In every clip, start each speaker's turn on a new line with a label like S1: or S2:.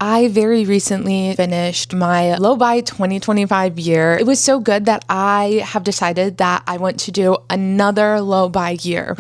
S1: I very recently finished my low buy 2025 year. It was so good that I have decided that I want to do another low buy year.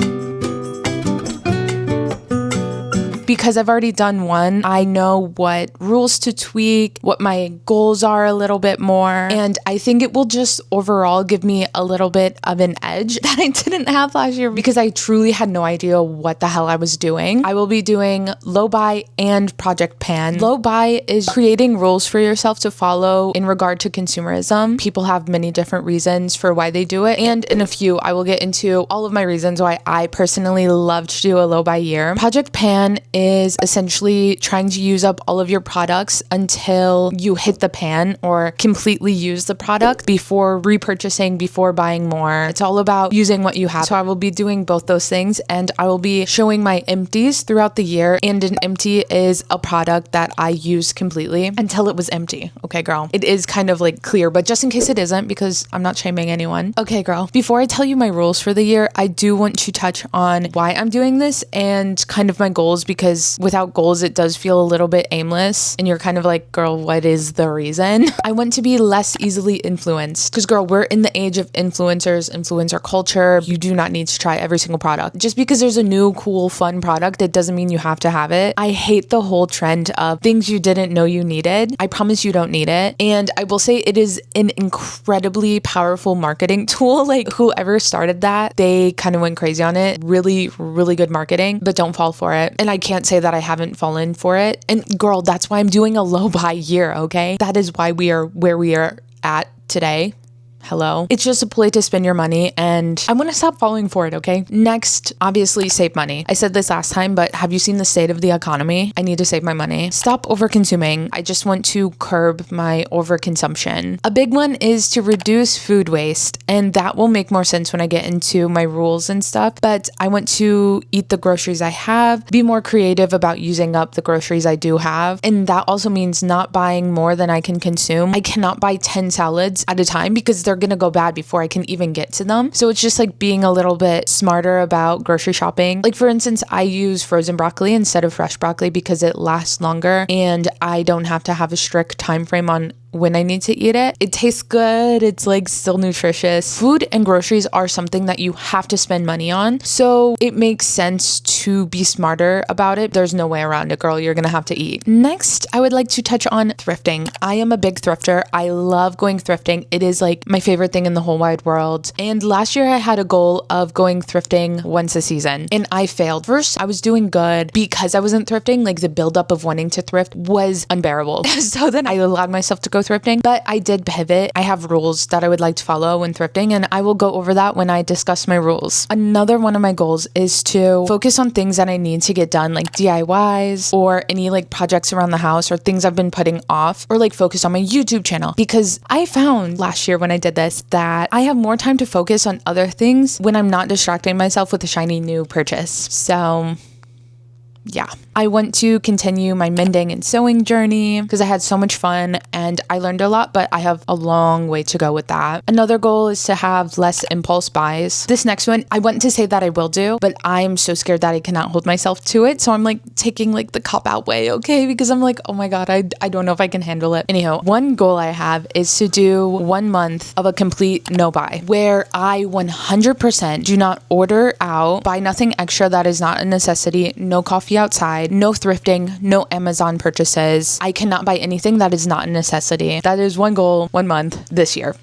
S1: Because I've already done one, I know what rules to tweak, what my goals are a little bit more, and I think it will just overall give me a little bit of an edge that I didn't have last year because I truly had no idea what the hell I was doing. I will be doing low buy and Project Pan. Low buy is creating rules for yourself to follow in regard to consumerism. People have many different reasons for why they do it, and in a few, I will get into all of my reasons why I personally love to do a low buy year. Project Pan is essentially trying to use up all of your products until you hit the pan or completely use the product before repurchasing, before buying more. It's all about using what you have. So I will be doing both those things, and I will be showing my empties throughout the year. And an empty is a product that I use completely until it was empty. Okay, girl. It is kind of like clear, but just in case it isn't, because I'm not shaming anyone. Okay, girl. Before I tell you my rules for the year, I do want to touch on why I'm doing this and kind of my goals, because without goals, it does feel a little bit aimless and you're kind of like, girl, what is the reason? I want to be less easily influenced because, girl, we're in the age of influencers, influencer culture. You do not need to try every single product. Just because there's a new, cool, fun product, it doesn't mean you have to have it. I hate the whole trend of things you didn't know you needed. I promise you don't need it. And I will say it is an incredibly powerful marketing tool. Like, whoever started that, they kind of went crazy on it. Really, really good marketing, but don't fall for it. And I can't say that I haven't fallen for it. And girl, that's why I'm doing a low buy year, okay? That is why we are where we are at today. Hello. It's just a play to spend your money, and I want to stop falling for it, okay? Next, obviously save money. I said this last time, but have you seen the state of the economy? I need to save my money. Stop over-consuming. I just want to curb my overconsumption. A big one is to reduce food waste, and that will make more sense when I get into my rules and stuff, but I want to eat the groceries I have, be more creative about using up the groceries I do have, and that also means not buying more than I can consume. I cannot buy 10 salads at a time because they're gonna go bad before I can even get to them. So it's just like being a little bit smarter about grocery shopping. Like, for instance, I use frozen broccoli instead of fresh broccoli because it lasts longer and I don't have to have a strict time frame on when I need to eat it. It tastes good. It's like still nutritious. Food and groceries are something that you have to spend money on. So it makes sense to be smarter about it. There's no way around it, girl. You're gonna have to eat. Next, I would like to touch on thrifting. I am a big thrifter. I love going thrifting. It is like my favorite thing in the whole wide world. And last year I had a goal of going thrifting once a season and I failed. First, I was doing good because I wasn't thrifting. Like, the buildup of wanting to thrift was unbearable. So then I allowed myself to go thrifting, but I did pivot. I have rules that I would like to follow when thrifting, and I will go over that when I discuss my rules. Another one of my goals is to focus on things that I need to get done, like DIYs or any like projects around the house or things I've been putting off, or like focus on my YouTube channel, because I found last year when I did this that I have more time to focus on other things when I'm not distracting myself with a shiny new purchase. So yeah, I want to continue my mending and sewing journey because I had so much fun and I learned a lot, but I have a long way to go with that. Another goal is to have less impulse buys. This next one, I want to say that I will do, but I'm so scared that I cannot hold myself to it. So I'm like taking like the cop out way, okay? Because I'm like, oh my God, I don't know if I can handle it. Anyhow, one goal I have is to do 1 month of a complete no buy where I 100% do not order out, buy nothing extra that is not a necessity, no coffee outside, no thrifting, no Amazon purchases. I cannot buy anything that is not a necessity. That is one goal, 1 month this year.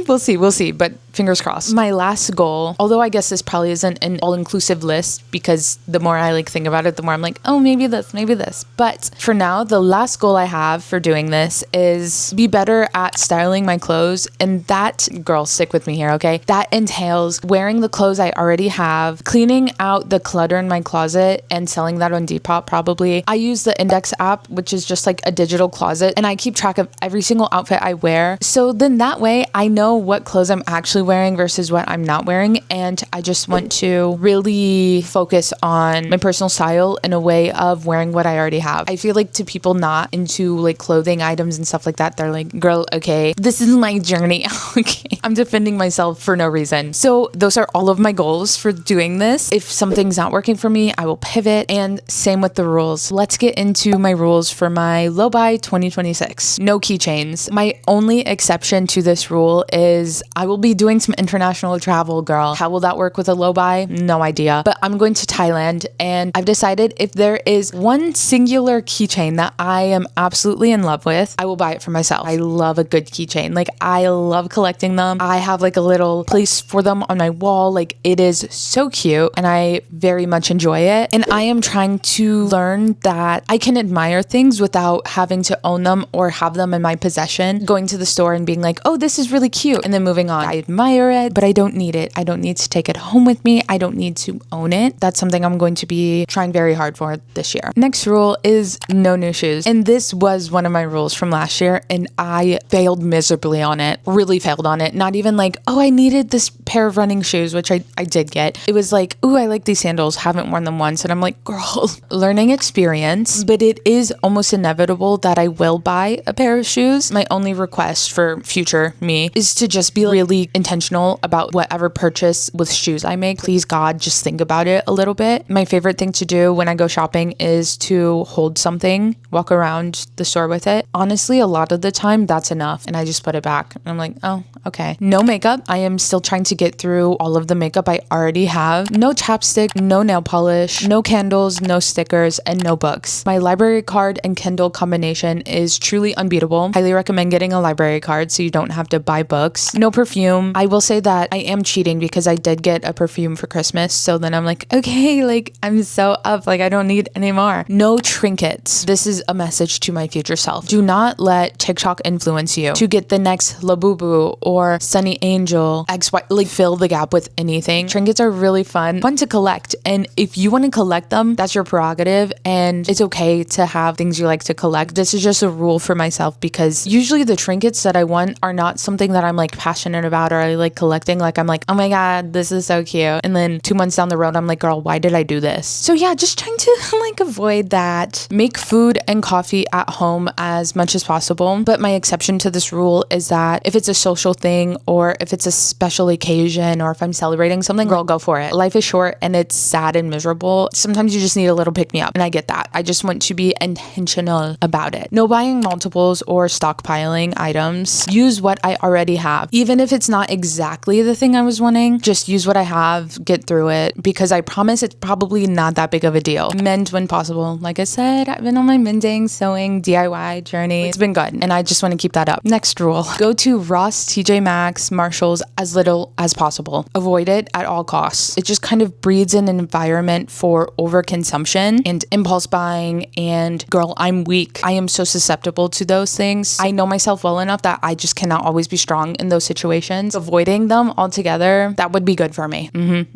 S1: We'll see, but fingers crossed. My last goal, although I guess this probably isn't an all-inclusive list because the more I like think about it, the more I'm like, oh, maybe this. But for now, the last goal I have for doing this is be better at styling my clothes. And that, girl, stick with me here, okay? That entails wearing the clothes I already have, cleaning out the clutter in my closet and selling that on Depop probably. I use the Index app, which is just like a digital closet, and I keep track of every single outfit I wear. So then that way I know what clothes I'm actually wearing versus what I'm not wearing. And I just want to really focus on my personal style in a way of wearing what I already have. I feel like to people not into like clothing items and stuff like that, they're like, girl, okay, this is my journey. Okay. I'm defending myself for no reason. So those are all of my goals for doing this. If something's not working for me, I will pivot, and same with the rules. Let's get into my rules for my low buy 2026. No keychains. My only exception to this rule is I will be doing some international travel, girl. How will that work with a low buy? No idea. But I'm going to Thailand, and I've decided if there is one singular keychain that I am absolutely in love with, I will buy it for myself. I love a good keychain. Like, I love collecting them. I have like a little place for them on my wall. Like, it is so cute and I very much enjoy it. And I am trying to learn that I can admire things without having to own them or have them in my possession. Going to the store and being like, oh, this is really cute, and then moving on. I admire it, but I don't need it. I don't need to take it home with me. I don't need to own it. That's something I'm going to be trying very hard for this year. Next rule is no new shoes. And this was one of my rules from last year, and I failed miserably on it. Really failed on it. Not even like, oh, I needed this pair of running shoes, which I did get. It was like, ooh, I like these sandals. Haven't worn them once. And I'm like, girl, learning experience. But it is almost inevitable that I will buy a pair of shoes. My only request for future me is to just be really intentional about whatever purchase with shoes I make. Please, God, just think about it a little bit. My favorite thing to do when I go shopping is to hold something, walk around the store with it. Honestly, a lot of the time that's enough, and I just put it back. And I'm like, oh, okay. No makeup. I am still trying to get through all of the makeup I already have. No chapstick, no nail polish, no candles, no stickers, and no books. My library card and Kindle combination is truly unbeatable. Highly recommend getting a library card so you don't have to buy books. No perfume. I will say that I am cheating because I did get a perfume for Christmas. So then I'm like, okay, like I'm so up. Like I don't need any more. No trinkets. This is a message to my future self. Do not let TikTok influence you to get the next Labubu or Sunny Angel, XY, like fill the gap with anything. Trinkets are really fun to collect. And if you want to collect them, that's your prerogative. And it's okay to have things you like to collect. This is just a rule for myself because usually the trinkets that I want are not something that I'm like passionate about or I like collecting. Like I'm like, oh my God, this is so cute. And then 2 months down the road, I'm like, girl, why did I do this? So yeah, just trying to like avoid that. Make food and coffee at home as much as possible. But my exception to this rule is that if it's a social thing or if it's a special occasion or if I'm celebrating something, girl, go for it. Life is short and it's sad and miserable. Sometimes you just need a little pick me up, and I get that. I just want to be intentional about it. No buying multiples or stockpiling items. Use what I already have. Even if it's not exactly the thing I was wanting, just use what I have, get through it, because I promise it's probably not that big of a deal. Mend when possible. Like I said, I've been on my mending, sewing, DIY journey. It's been good, and I just want to keep that up. Next rule. Go to Ross, TJ Maxx, Marshalls as little as possible. Avoid it at all costs. It just kind of breeds an environment for overconsumption and impulse buying, and girl, I'm weak. I am so susceptible to those things. I know myself well enough that I just cannot always be strong in those situations. Avoiding them altogether, that would be good for me.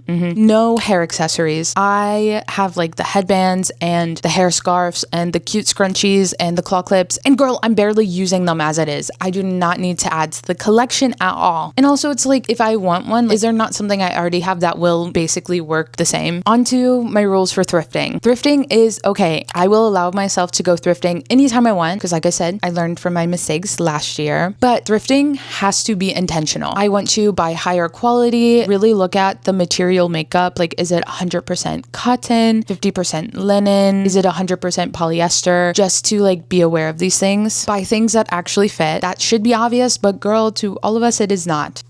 S1: No hair accessories. I have like the headbands and the hair scarves and the cute scrunchies and the claw clips, and girl, I'm barely using them as it is. I do not need to add to the collection at all. And also it's like, if I want one, is there not something I already have that will basically work the same? Onto my rules for thrifting. Thrifting is okay. I will allow myself to go thrifting anytime I want because like I said, I learned from my mistakes last year, but thrifting has to be intentional. I want to buy higher quality, really look at the material makeup. Like, is it 100% cotton, 50% linen? Is it 100% polyester? Just to like be aware of these things. Buy things that actually fit. That should be obvious, but girl, to all of us, it is not.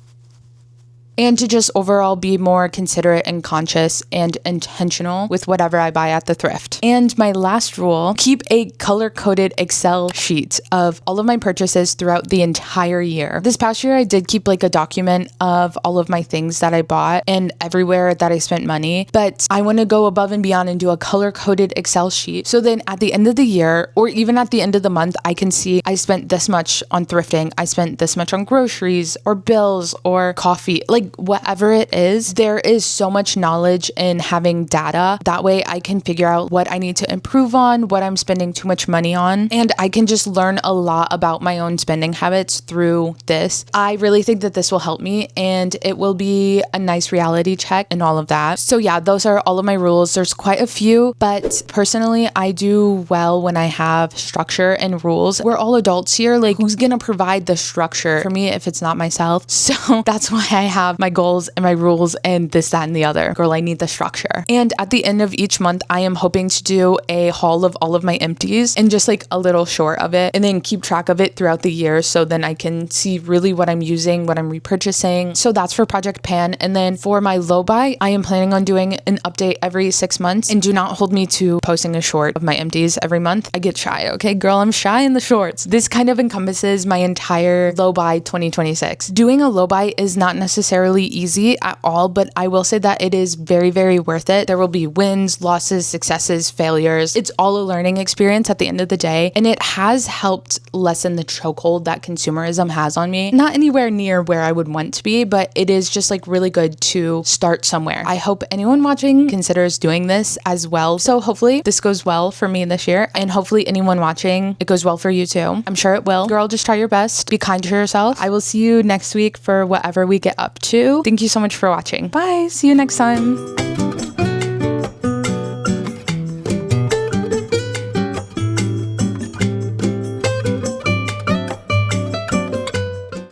S1: And to just overall be more considerate and conscious and intentional with whatever I buy at the thrift. And my last rule, keep a color-coded Excel sheet of all of my purchases throughout the entire year. This past year, I did keep like a document of all of my things that I bought and everywhere that I spent money, but I want to go above and beyond and do a color-coded Excel sheet. So then at the end of the year, or even at the end of the month, I can see I spent this much on thrifting. I spent this much on groceries or bills or coffee. Like, like whatever it is, there is so much knowledge in having data. That way I can figure out what I need to improve on, what I'm spending too much money on, and I can just learn a lot about my own spending habits through this. I really think that this will help me, and it will be a nice reality check and all of that. So yeah, those are all of my rules. There's quite a few, but personally, I do well when I have structure and rules. We're all adults here. Like, who's gonna provide the structure for me if it's not myself? So that's why I have my goals and my rules and this, that, and the other. Girl, I need the structure. And at the end of each month, I am hoping to do a haul of all of my empties and just like a little short of it, and then keep track of it throughout the year, so then I can see really what I'm using, what I'm repurchasing. So that's for Project Pan. And then for my low buy, I am planning on doing an update every 6 months, and do not hold me to posting a short of my empties every month. I get shy, okay, girl, I'm shy in the shorts. This kind of encompasses my entire low buy 2026. Doing a low buy is not necessarily easy at all, but I will say that it is very, very worth it. There will be wins, losses, successes, failures. It's all a learning experience at the end of the day, and it has helped lessen the chokehold that consumerism has on me. Not anywhere near where I would want to be, but it is just like really good to start somewhere. I hope anyone watching considers doing this as well. So hopefully this goes well for me this year, and hopefully anyone watching, it goes well for you too. I'm sure it will. Girl, just try your best. Be kind to yourself. I will see you next week for whatever we get up to. Thank you so much for watching. Bye. See you next time.